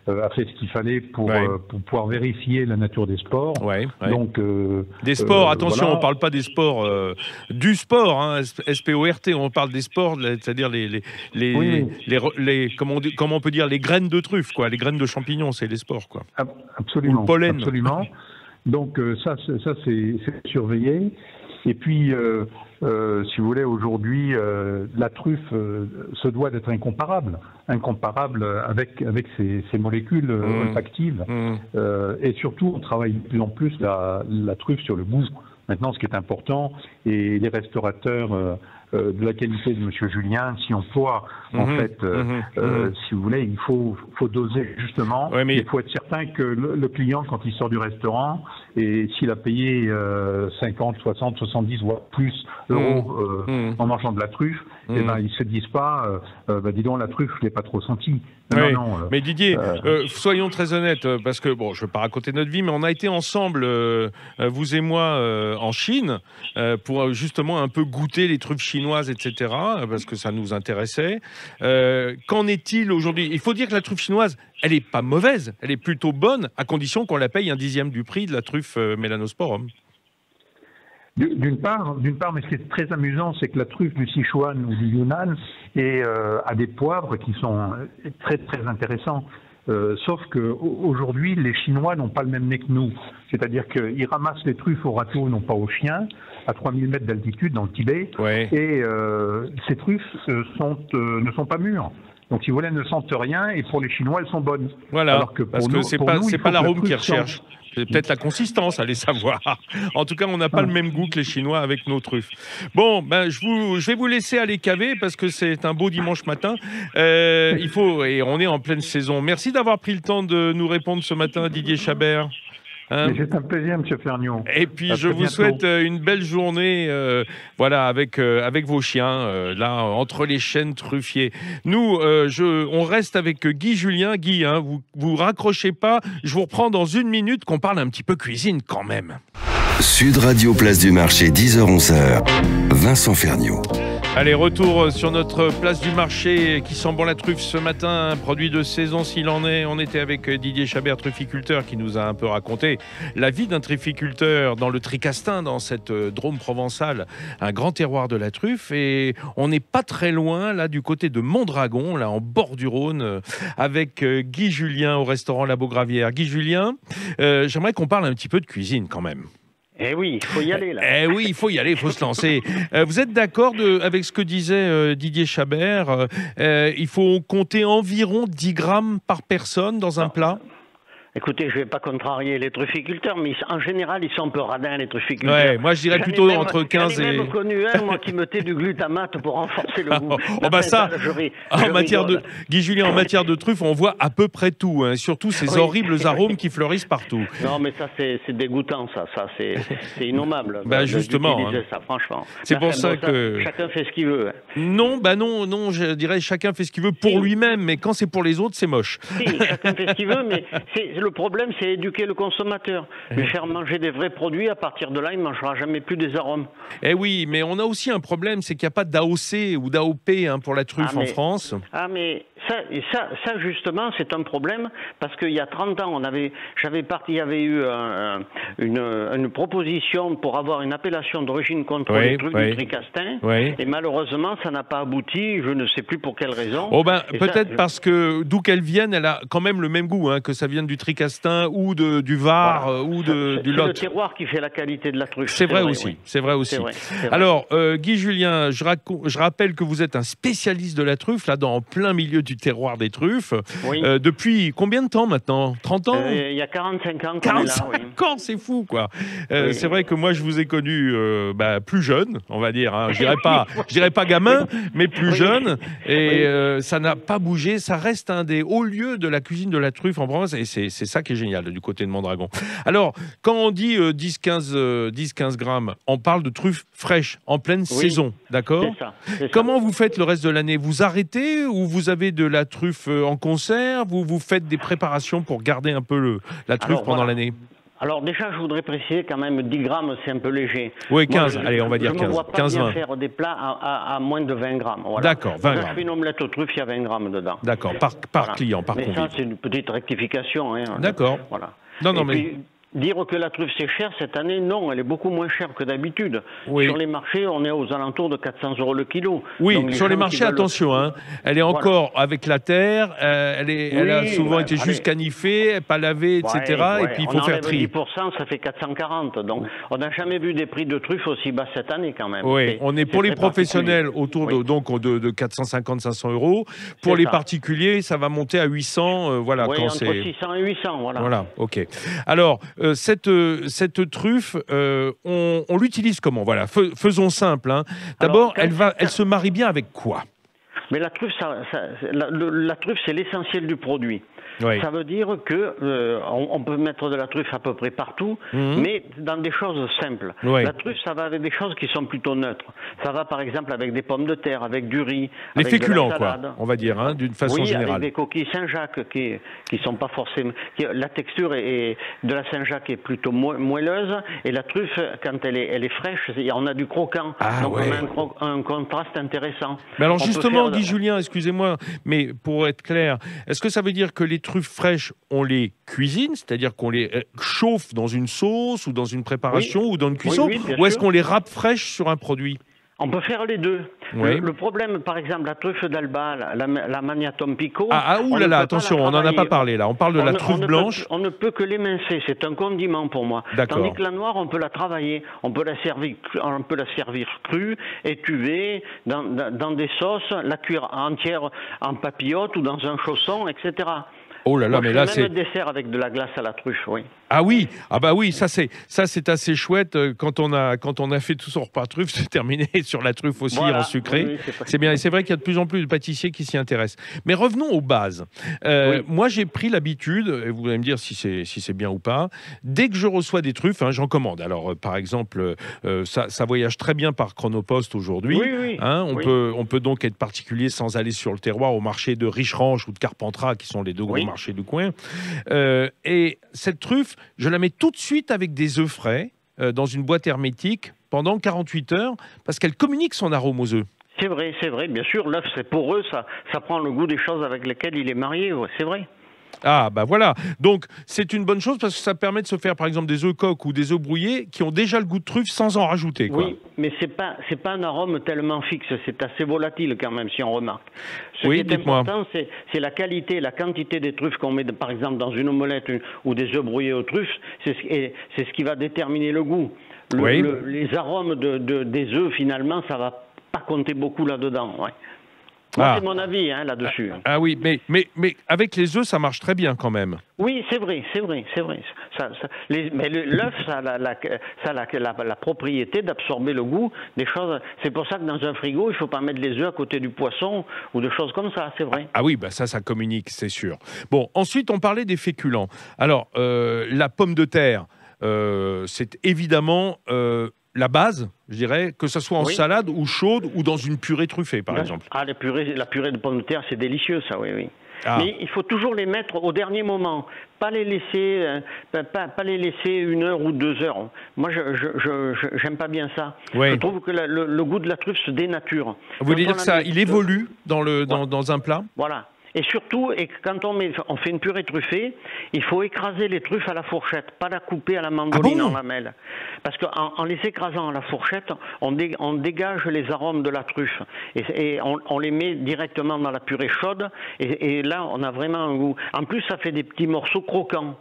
a fait ce qu'il fallait pour pouvoir vérifier la nature des sports. Donc, des sports, attention, on ne parle pas des sports, du sport, S-P-O-R-T, on parle des sports, c'est-à-dire comment on peut dire, les graines de truffes, quoi, les graines de champignons, c'est les sports, quoi. Absolument. Ou le pollen. Absolument. Donc ça c'est surveillé. Et puis, si vous voulez, aujourd'hui, la truffe se doit d'être incomparable avec ces molécules olfactives. Et surtout, on travaille de plus en plus la truffe sur le goût. Maintenant, ce qui est important, et les restaurateurs de la qualité de M. Julien s'y emploient, en fait, si vous voulez, il faut doser justement. Ouais, mais... Il faut être certain que le client, quand il sort du restaurant, et s'il a payé 50, 60, 70 voire plus euros en mangeant de la truffe, eh ben, ils se disent pas, dis donc, la truffe, je l'ai pas trop sentie. Oui, mais Didier, soyons très honnêtes, parce que, bon, je ne veux pas raconter notre vie, mais on a été ensemble, vous et moi, en Chine, pour justement un peu goûter les truffes chinoises, etc., parce que ça nous intéressait. Qu'en est-il aujourd'hui? Il faut dire que la truffe chinoise, elle n'est pas mauvaise, elle est plutôt bonne, à condition qu'on la paye 1/10 du prix de la truffe Melanosporum. D'une part, mais ce qui est très amusant, c'est que la truffe du Sichuan ou du Yunnan a des poivres qui sont très très intéressants. Sauf qu'aujourd'hui, les Chinois n'ont pas le même nez que nous. C'est-à-dire qu'ils ramassent les truffes au râteau, non pas au chien, à 3000 mètres d'altitude dans le Tibet. Ouais. Et ces truffes ne sont pas mûres. Donc, si vous voulez, elles ne sentent rien. Et pour les Chinois, elles sont bonnes. Voilà, alors que parce que c'est pas l'arôme qu'ils recherchent. C'est peut-être la consistance, allez savoir. En tout cas, on n'a pas le même goût que les Chinois avec nos truffes. Bon, je vais vous laisser aller caver parce que c'est un beau dimanche matin. Et on est en pleine saison. Merci d'avoir pris le temps de nous répondre ce matin, Didier Chabert. C'est un plaisir, M. Fernion. Et puis, je vous souhaite une belle journée avec vos chiens, là, entre les chênes truffiers. Nous, on reste avec Guy Julien. Guy, vous raccrochez pas. Je vous reprends dans 1 minute qu'on parle un petit peu cuisine quand même. Sud Radio, place du marché, 10h-11h. Vincent Fernion. Allez, retour sur notre place du marché qui sent bon la truffe ce matin, produit de saison s'il en est. On était avec Didier Chabert, trufficulteur, qui nous a un peu raconté la vie d'un trufficulteur dans le Tricastin, dans cette Drôme provençale, un grand terroir de la truffe. Et on n'est pas très loin, là, du côté de Mondragon, là, en bord du Rhône, avec Guy Julien au restaurant La Beaugravière. Guy Julien, j'aimerais qu'on parle un petit peu de cuisine quand même. Eh oui, il faut y aller là. Eh oui, il faut y aller, il faut se lancer. Vous êtes d'accord avec ce que disait Didier Chabert, il faut compter environ 10 grammes par personne dans un plat? Écoutez, je ne vais pas contrarier les trufficulteurs, mais en général, ils sont un peu radins, les trufficulteurs. Ouais, moi, je dirais plutôt entre 15 et... J'en ai même connu un, moi, qui mettait du glutamate pour renforcer le goût. Guy Julien, en matière de truffe, on voit à peu près tout, hein, surtout ces horribles arômes qui fleurissent partout. Non, mais ça, c'est dégoûtant, ça c'est innommable. Justement. Hein. Ça, franchement. C'est pour ça que... Chacun fait ce qu'il veut. Hein. Non, je dirais chacun fait ce qu'il veut pour lui-même, mais quand c'est pour les autres, c'est moche. Si, chacun fait ce qu'il veut, mais le problème, c'est éduquer le consommateur. Lui faire manger des vrais produits, à partir de là, il ne mangera jamais plus des arômes. Eh oui, mais on a aussi un problème, c'est qu'il n'y a pas d'AOC ou d'AOP pour la truffe en France. Ah, mais ça justement, c'est un problème, parce qu'il y a 30 ans, il y avait eu une proposition pour avoir une appellation d'origine contrôlée du Tricastin, et malheureusement, ça n'a pas abouti, je ne sais plus pour quelle raison. Peut-être parce que d'où qu'elle vienne, elle a quand même le même goût, que ça vienne du Tricastin ou du Var ou du Lot. C'est le terroir qui fait la qualité de la truffe. C'est vrai aussi. Alors, Guy Julien, je rappelle que vous êtes un spécialiste de la truffe, là, dans plein milieu du terroir des truffes. Oui. Depuis combien de temps maintenant? 30 ans? Il y a 45 ans. 45 ans, c'est fou, quoi. C'est vrai que moi, je vous ai connu plus jeune, on va dire. Je dirais pas gamin, mais plus jeune. Et ça n'a pas bougé. Ça reste un des hauts lieux de la cuisine de la truffe en Provence. Et c'est ça qui est génial du côté de Mondragon. Alors, quand on dit 10-15 grammes, on parle de truffes fraîches, en pleine saison, d'accord? C'est ça. Comment vous faites le reste de l'année? Vous arrêtez ou vous avez de la truffe en conserve? Vous faites des préparations pour garder un peu la truffe pendant l'année? Alors déjà, je voudrais préciser quand même 10 grammes, c'est un peu léger. Oui, 15, allez, on va dire 15. Je ne me vois pas bien faire des plats à moins de 20 grammes. Voilà. D'accord, 20 grammes. Je fais une omelette aux truffes, il y a 20 grammes dedans. D'accord, par client, par convive. Mais ça, c'est une petite rectification. D'accord. Voilà. Mais... Dire que la truffe c'est cher cette année, non, elle est beaucoup moins chère que d'habitude. Oui. Sur les marchés, on est aux alentours de 400 € le kilo. Oui, donc, sur les marchés, attention, elle est encore avec la terre, elle a souvent été juste canifée, pas lavée, etc. Et puis il faut faire tri. 10%, ça fait 440. Donc on n'a jamais vu des prix de truffe aussi bas cette année quand même. Oui, on est pour les professionnels autour de 450-500 €. Pour les particuliers, ça va monter à 800. Entre 600 et 800, voilà. Voilà, ok. Alors, cette truffe, on l'utilise comment? Voilà, faisons simple. Hein. D'abord, elle se marie bien avec quoi? Mais la truffe, la truffe, c'est l'essentiel du produit. Oui. Ça veut dire que on peut mettre de la truffe à peu près partout, mais dans des choses simples. Oui. La truffe, ça va avec des choses qui sont plutôt neutres. Ça va par exemple avec des pommes de terre, avec du riz, les avec féculents, de la salade. Quoi, on va dire, hein, d'une façon générale. Oui, avec des coquilles Saint-Jacques qui sont pas forcément. La texture de la Saint-Jacques est plutôt moelleuse, et la truffe, quand elle est fraîche, on a du croquant. Donc on a un contraste intéressant. Mais alors justement, Guy Julien, excusez-moi, mais pour être clair, est-ce que ça veut dire que les truffes fraîches, on les cuisine, c'est-à-dire qu'on les chauffe dans une sauce ou dans une préparation ou dans une cuisson, ou est-ce qu'on les râpe fraîches sur un produit? On peut faire les deux. Oui. Le problème, par exemple, la truffe d'Alba, la Magnatum Pico... oulala, attention, on n'en a pas parlé là. On parle de la truffe blanche. On ne peut que l'émincer, c'est un condiment pour moi. Tandis que la noire, on peut la travailler, on peut la servir crue, étuvée, dans des sauces, la cuire entière en papillote ou dans un chausson, etc. Oh là là, mais là c'est même le dessert avec de la glace à la truffe, oui. Ah oui, ça c'est assez chouette quand on a fait tout son repas truffe, c'est terminé sur la truffe aussi en sucré. Oui, c'est bien, et c'est vrai qu'il y a de plus en plus de pâtissiers qui s'y intéressent. Mais revenons aux bases. Moi j'ai pris l'habitude, et vous allez me dire si c'est bien ou pas, dès que je reçois des truffes, j'en commande. Alors par exemple, ça voyage très bien par Chronopost aujourd'hui. Oui. On peut donc être particulier sans aller sur le terroir au marché de Richerange ou de Carpentras, qui sont les deux gros marchés du coin. Et cette truffe, je la mets tout de suite avec des œufs frais dans une boîte hermétique pendant 48 heures parce qu'elle communique son arôme aux œufs. C'est vrai. Bien sûr, l'œuf, c'est poreux, ça prend le goût des choses avec lesquelles il est marié, c'est vrai. Ah, bah voilà. Donc, c'est une bonne chose parce que ça permet de se faire, par exemple, des œufs coques ou des œufs brouillés qui ont déjà le goût de truffe sans en rajouter, quoi. Oui, mais c'est pas un arôme tellement fixe. C'est assez volatile quand même, si on remarque. Ce qui est important, c'est la qualité, la quantité des truffes qu'on met, par exemple, dans une omelette ou des œufs brouillés aux truffes. C'est ce qui va déterminer le goût. Les arômes des œufs, finalement, ça va pas compter beaucoup là-dedans, c'est mon avis là-dessus. Ah oui, mais avec les œufs, ça marche très bien quand même. Oui, c'est vrai. Mais l'œuf, ça a la propriété d'absorber le goût des choses. C'est pour ça que dans un frigo, il ne faut pas mettre les œufs à côté du poisson ou de choses comme ça, c'est vrai. Ah oui, ça communique, c'est sûr. Bon, ensuite, on parlait des féculents. Alors, la pomme de terre, c'est évidemment... la base, je dirais, que ce soit en salade ou chaude ou dans une purée truffée, par exemple. Ah, la purée de pommes de terre, c'est délicieux, ça, oui. Mais il faut toujours les mettre au dernier moment, pas les laisser 1 heure ou 2 heures. Moi, je j'aime pas bien ça. Je trouve que le goût de la truffe se dénature. Vous voulez dire que ça, il évolue dans un plat? Voilà. Et surtout, quand on fait une purée truffée, il faut écraser les truffes à la fourchette, pas la couper à la mandoline en lamelles. Parce qu'en les écrasant à la fourchette, on dégage les arômes de la truffe. Et on les met directement dans la purée chaude. Et là, on a vraiment un goût. En plus, ça fait des petits morceaux croquants.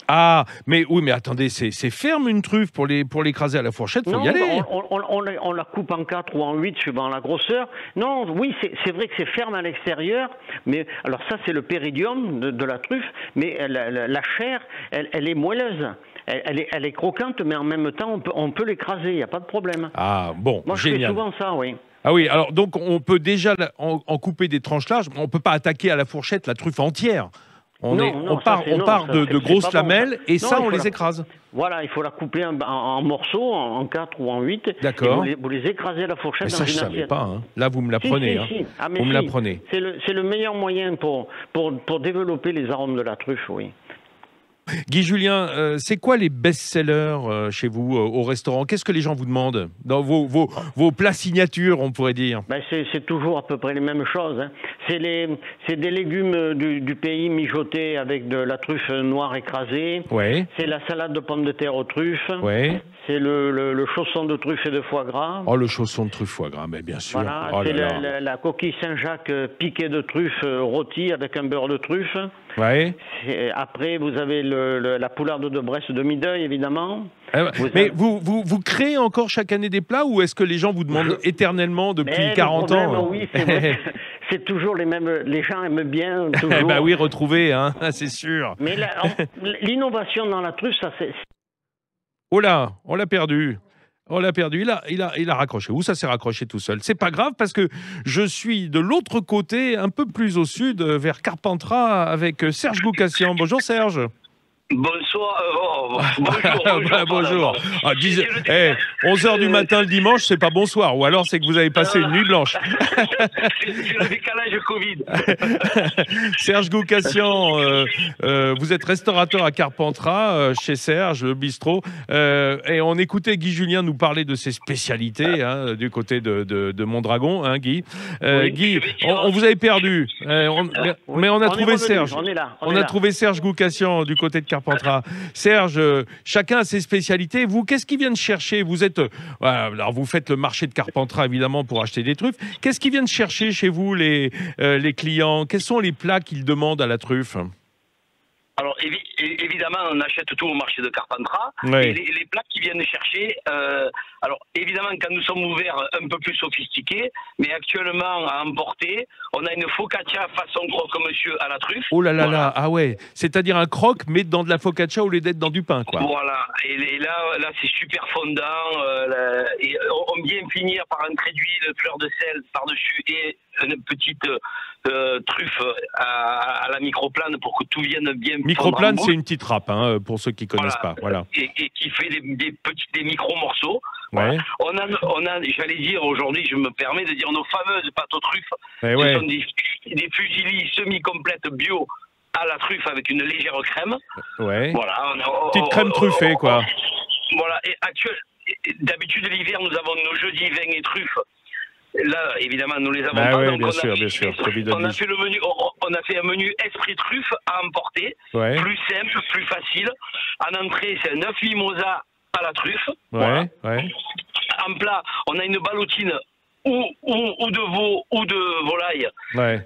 Ah, mais attendez, c'est ferme une truffe pour l'écraser à la fourchette, faut y aller. On la coupe en 4 ou en 8 suivant la grosseur. Non, oui, c'est vrai que c'est ferme à l'extérieur, mais alors ça c'est le péridium de la truffe, mais la chair, elle est moelleuse. Elle est croquante, mais en même temps on peut l'écraser, il n'y a pas de problème. Ah bon, moi, génial. Je fais souvent ça, oui. Ah oui, alors donc on peut déjà en couper des tranches larges, mais on ne peut pas attaquer à la fourchette la truffe entière. On part de grosses lamelles et on les écrase. Voilà, il faut la couper en morceaux, en 4 ou en 8. D'accord. Vous les écrasez à la fourchette dans une assiette. Ça, je ne savais pas. Là, vous me l'apprenez. Vous me l'apprenez. C'est le meilleur moyen pour développer les arômes de la truffe, oui. Guy Julien, c'est quoi les best-sellers chez vous au restaurant? Qu'est-ce que les gens vous demandent dans vos plats signatures, on pourrait dire? C'est toujours à peu près les mêmes choses. C'est des légumes du pays mijotés avec de la truffe noire écrasée. Ouais. C'est la salade de pommes de terre aux truffes. Ouais. C'est le chausson de truffe et de foie gras. Oh, le chausson de truffe foie gras, mais bien sûr. Voilà, c'est la coquille Saint-Jacques piquée de truffe rôtie avec un beurre de truffe. Ouais. Après, vous avez la poularde de Bresse demi-deuil, évidemment. Mais vous créez encore chaque année des plats ou est-ce que les gens vous demandent éternellement depuis 40 ans? Oui, c'est vrai. C'est toujours les mêmes. Les gens aiment bien toujours. Bah oui, retrouver, hein, c'est sûr. Mais l'innovation dans la truffe, ça c'est. Oh là, on l'a perdu. On l'a perdu, il a raccroché. Où ça s'est raccroché tout seul? C'est pas grave parce que je suis de l'autre côté, un peu plus au sud, vers Carpentras, avec Serge Goukassian. Bonjour Serge. Bonsoir. Bonjour. 11h du matin le dimanche, c'est pas bonsoir. Ou alors c'est que vous avez passé une nuit blanche. C'est le décalage Covid. Serge Goukassian, vous êtes restaurateur à Carpentras, chez Serge, le bistrot. Et on écoutait Guy Julien nous parler de ses spécialités du côté de Mondragon, hein, Guy. Guy, on vous avait perdu. Mais on a trouvé Serge. On a trouvé Serge Goukassian du côté de Carpentras. Serge, chacun a ses spécialités. Vous, qu'est-ce qu'ils viennent chercher? Vous êtes, alors vous faites le marché de Carpentras évidemment pour acheter des truffes. Qu'est-ce qu'ils viennent chercher chez vous les clients? Quels sont les plats qu'ils demandent à la truffe? Alors évidemment, on achète tout au marché de Carpentras. Ouais. Et les plats qui viennent chercher, alors évidemment quand nous sommes ouverts un peu plus sophistiqués, mais actuellement à emporter, on a une focaccia façon croque-monsieur à la truffe. Oh là là là, ah ouais, c'est-à-dire un croque mais dans de la focaccia au lieu d'être dans du pain, quoi. Voilà, et là c'est super fondant, et on vient finir par un trait d'huile, fleur de sel par-dessus et une petite truffe à la microplane pour que tout vienne bien. Microplane, c'est une petite râpe, hein, pour ceux qui connaissent pas. Voilà. Et qui fait des micro-morceaux. Ouais. Voilà. On a, j'allais dire aujourd'hui, je me permets de dire nos fameuses pâtes aux truffes. Ce sont des fusillis semi-complètes bio à la truffe avec une légère crème. Ouais. Voilà. Petite crème truffée, quoi. Voilà. Et d'habitude, l'hiver, nous avons nos jeudis vin et truffes. Là, évidemment, nous les avons pas. Oui, donc bien sûr. On a fait le menu. On a fait un menu esprit truffe à emporter, plus simple, plus facile. En entrée, c'est un œuf mimosa à la truffe. Ouais. En plat, on a une ballotine ou de veau ou de volaille. Ouais.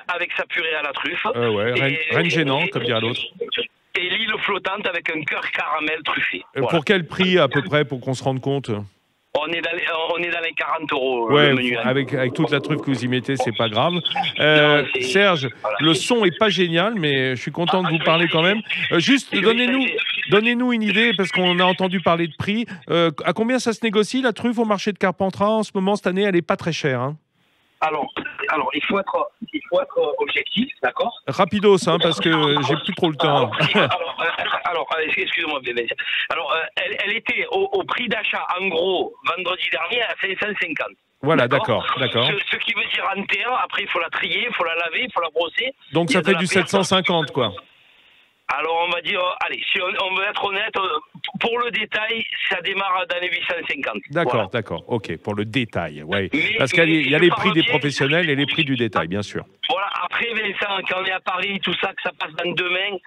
Avec sa purée à la truffe. Rien de gênant, comme dirait l'autre. Et l'île flottante avec un cœur caramel truffé. Pour quel prix à peu près, pour qu'on se rende compte? On est dans les 40 €. Ouais, le menu, avec toute la truffe que vous y mettez, c'est pas grave. Serge, le son est pas génial, mais je suis content de vous parler quand même. Juste, donnez-nous une idée, parce qu'on a entendu parler de prix. À combien ça se négocie, la truffe, au marché de Carpentras en ce moment? Cette année, elle est pas très chère, hein. Alors, il faut être objectif, d'accord? Rapidos, hein, parce que j'ai plus trop le temps. Alors, excusez-moi, bébé. Alors, elle était au prix d'achat, en gros, vendredi dernier, à 550. Voilà, d'accord. Ce qui veut dire en terre, après, il faut la trier, il faut la laver, il faut la brosser. Donc, ça fait du 750, quoi. Alors, on va dire, allez, si on veut être honnête, pour le détail, ça démarre dans les 850. D'accord, ok, pour le détail, ouais. Parce qu'il y a les prix des professionnels et les prix du détail, bien sûr. Voilà, après, Vincent, quand on est à Paris, tout ça, que ça passe dans 2 mains,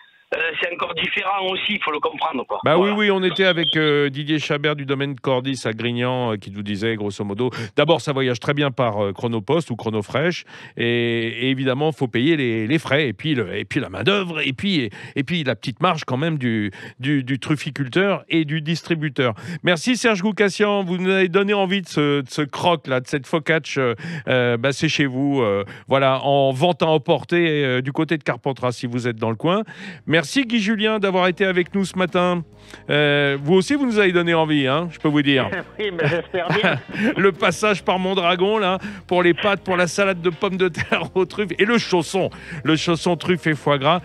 c'est encore différent aussi, il faut le comprendre, quoi. Bah oui, on était avec Didier Chabert du domaine Cordis à Grignan qui nous disait, grosso modo, d'abord, ça voyage très bien par Chronopost ou Chronofresh, et évidemment, il faut payer les frais, et puis la main-d'œuvre, et puis la petite marge quand même du trufficulteur et du distributeur. Merci Serge Goukassian, vous nous avez donné envie de ce croque-là, de cette focaccia, c'est chez vous, voilà, en vente à emporter du côté de Carpentras, si vous êtes dans le coin. Merci Guy Julien d'avoir été avec nous ce matin. Vous aussi, vous nous avez donné envie, hein, je peux vous dire. Oui, mais j'espère bien. Le passage par Mondragon, là, pour les pâtes, pour la salade de pommes de terre aux truffes et le chausson truffe et foie gras.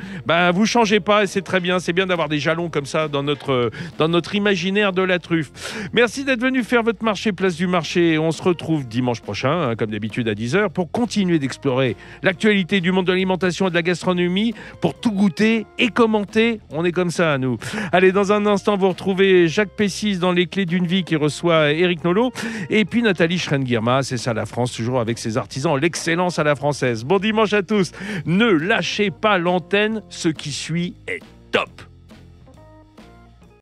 Vous changez pas et c'est très bien. C'est bien d'avoir des jalons comme ça dans notre imaginaire de la truffe. Merci d'être venu faire votre marché Place du Marché. On se retrouve dimanche prochain, hein, comme d'habitude à 10h, pour continuer d'explorer l'actualité du monde de l'alimentation et de la gastronomie, pour tout goûter et commenter. On est comme ça, nous. Allez, dans un instant, vous retrouvez Jacques Pessis dans Les Clés d'une vie qui reçoit Éric Nolot. Et puis Nathalie Schrein-Guirma, c'est ça la France, toujours avec ses artisans, l'excellence à la française. Bon dimanche à tous. Ne lâchez pas l'antenne, ce qui suit est top.